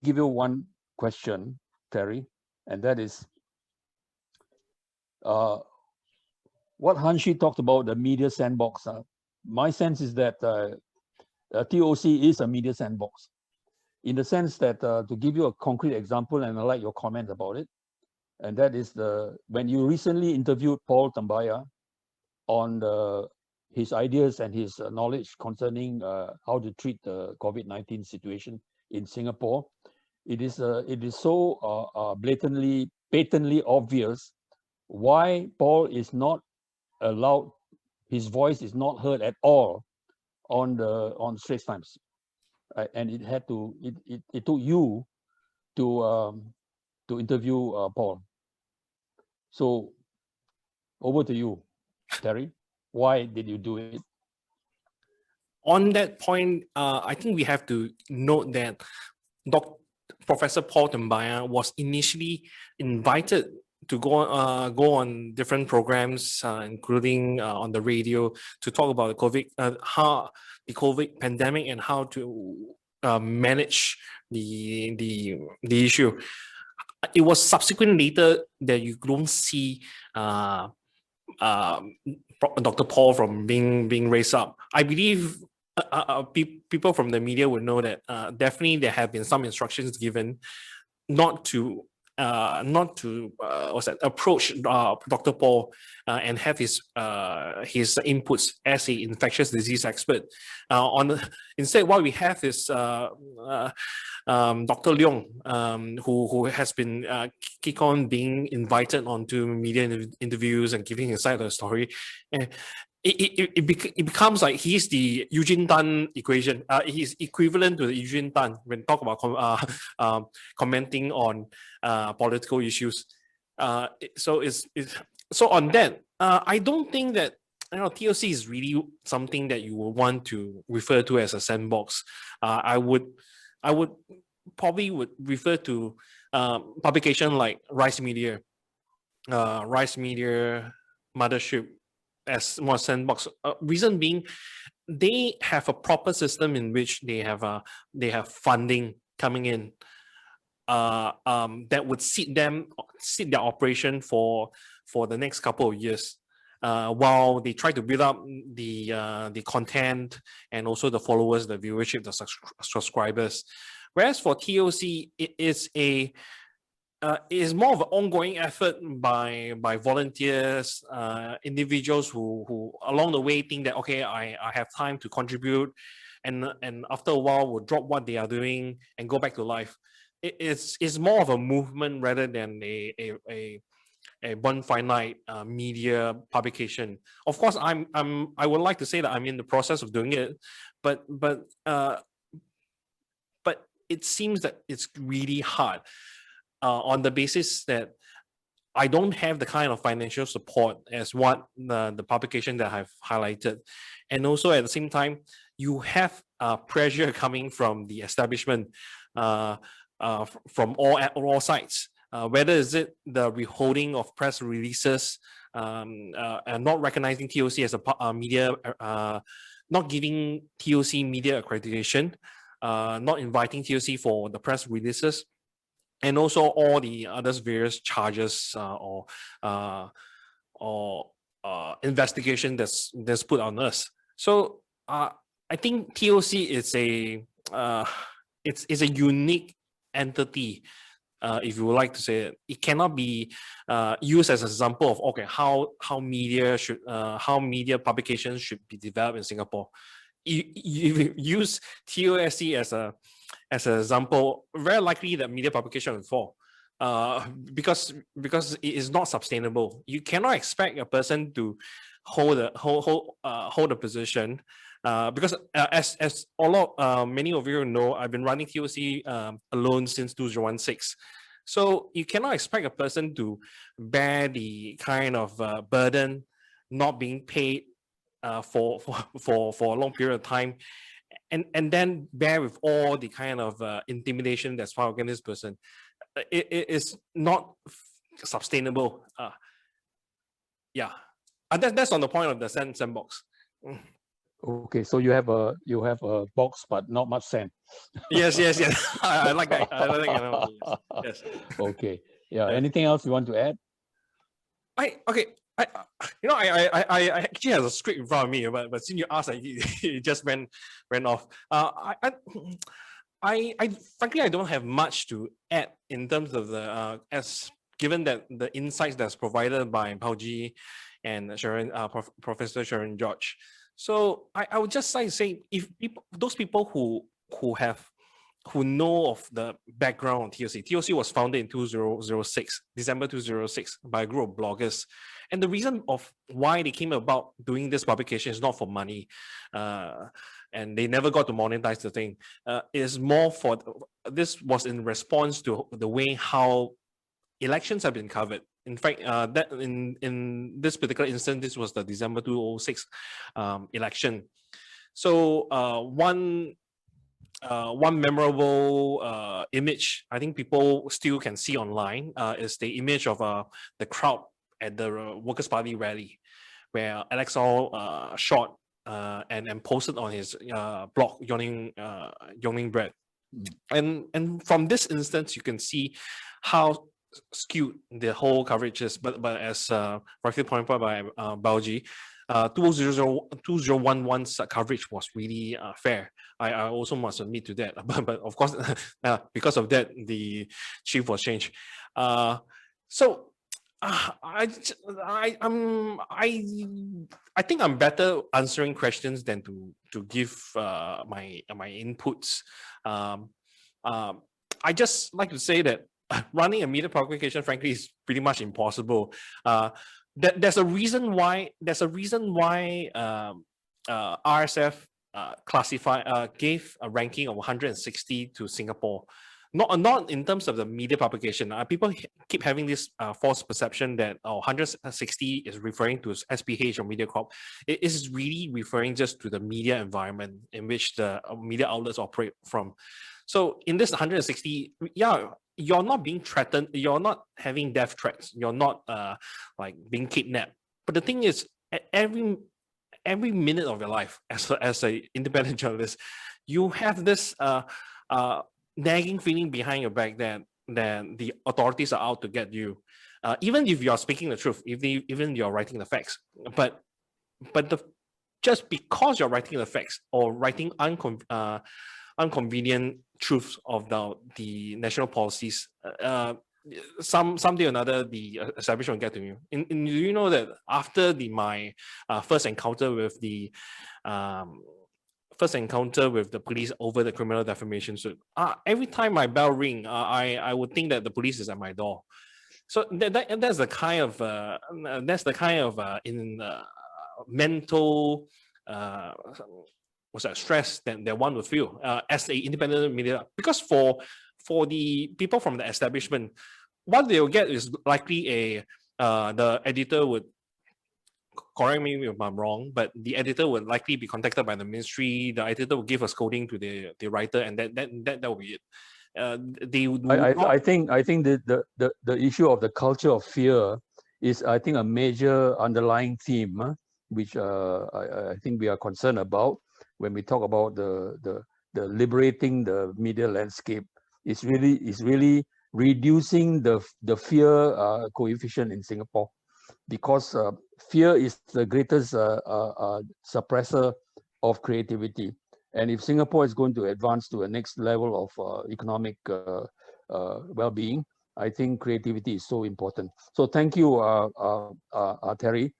give you one question, Terry, and that is what Hanshi talked about, the media sandbox. My sense is that TOC is a media sandbox, in the sense that, to give you a concrete example, and I like your comment about it, and that is when you recently interviewed Paul Tambaya on his ideas and his knowledge concerning how to treat the COVID-19 situation in Singapore. It is so patently obvious why Paul is not allowed, his voice is not heard at all on Straits Times, and it took you to interview Paul. So over to you, Terry. Why did you do it? On that point, I think we have to note that Professor Paul Tambaya was initially invited to go on different programs, including on the radio, to talk about how the COVID pandemic and how to manage the issue. It was subsequent later that you don't see Dr. Paul from being raised up. I believe people from the media would know that definitely there have been some instructions given not to approach Dr. Paul and have his inputs as an infectious disease expert. Instead, what we have is Dr. Leong, who has been keep on being invited onto media interviews and giving his side of the story. And it becomes like he's the Eugene Tan equation. He's equivalent to the Eugene Tan when talk about commenting on political issues. So on that, I don't think that TOC is really something that you will want to refer to as a sandbox. I would probably refer to publication like Rise Media, Mothership, as more sandbox. Reason being, they have a proper system in which they have funding coming in that would seat their operation for the next couple of years, while they try to build up the content and also the followers, the viewership, the subscribers. Whereas for TOC, it is more of an ongoing effort by volunteers, individuals who along the way think that, okay, I have time to contribute, and after a while will drop what they are doing and go back to life. It's more of a movement rather than a one finite media publication. Of course, I would like to say that I'm in the process of doing it, but it seems that it's really hard. On the basis that I don't have the kind of financial support as what the publication that I've highlighted. And also at the same time, you have pressure coming from the establishment, from all sides. Whether is it the withholding of press releases, and not recognizing TOC as a media, not giving TOC media accreditation, not inviting TOC for the press releases, and also all the other various charges or investigation that's put on us. So I think TOC is it's a unique entity, if you would like to say it. It cannot be used as an example of how media publications should be developed in Singapore. You use TOSC as an example, very likely that media publication will fall, because it is not sustainable. You cannot expect a person to hold a position, because as many of you know, I've been running TOC alone since 2016. So you cannot expect a person to bear the kind of burden not being paid for a long period of time, and then bear with all the kind of intimidation that's found against this person. It is not sustainable. Yeah, that's on the point of the sandbox. Okay, so you have a box, but not much sand. Yes, yes, yes. I like that. I like that analogy. Yes. Yes. Okay. Yeah. Yes. Anything else you want to add? Okay. I actually have a script in front of me, but since you asked, it just ran off. I frankly I don't have much to add in terms of the as given that the insights that's provided by Pauji and Sharon, Professor Sharon George. So I would just like to say, if those people who know of the background of TOC. TOC was founded in 2006, December 2006, by a group of bloggers. And the reason of why they came about doing this publication is not for money. And they never got to monetize the thing. Is more for, this was in response to the way how elections have been covered. In fact, that in this particular instance, this was the December 2006 election. So one memorable image I think people still can see online is the image of the crowd at the Workers' Party rally, where Alex All shot and posted on his blog, Yawning Bread. And from this instance, you can see how skewed the whole coverage is. But as rightly pointed out by Baoji, 2011's coverage was really fair. I also must admit to that. But of course, because of that, the chief was changed. So I think I'm better answering questions than to give my inputs. I just like to say that running a media publication, frankly, is pretty much impossible. There's a reason why RSF gave a ranking of 160 to Singapore. Not in terms of the media publication. People keep having this false perception that 160 is referring to SPH or MediaCorp. It is really referring just to the media environment in which the media outlets operate from. So in this 160, yeah, you're not being threatened. You're not having death threats. You're not like being kidnapped. But the thing is, at every minute of your life as an independent journalist, you have this nagging feeling behind your back that the authorities are out to get you, even if you're speaking the truth, even you're writing the facts. But just because you're writing the facts or writing inconvenient truths of the national policies, someday or another the establishment will get to you. Do you know that after my first encounter with the police over the criminal defamation suit, every time my bell ring, I would think that the police is at my door. So that's the kind of mental stress that one would feel as a independent media, because for the people from the establishment, what they will get is likely the editor would, correct me if I'm wrong, but the editor would likely be contacted by the ministry. The editor will give a scolding to the writer, and that will be it. I think the issue of the culture of fear is, I think, a major underlying theme, which I think we are concerned about when we talk about the liberating the media landscape. Is really reducing the fear coefficient in Singapore, because fear is the greatest suppressor of creativity. And if Singapore is going to advance to a next level of economic well-being, I think creativity is so important. So thank you, Terry,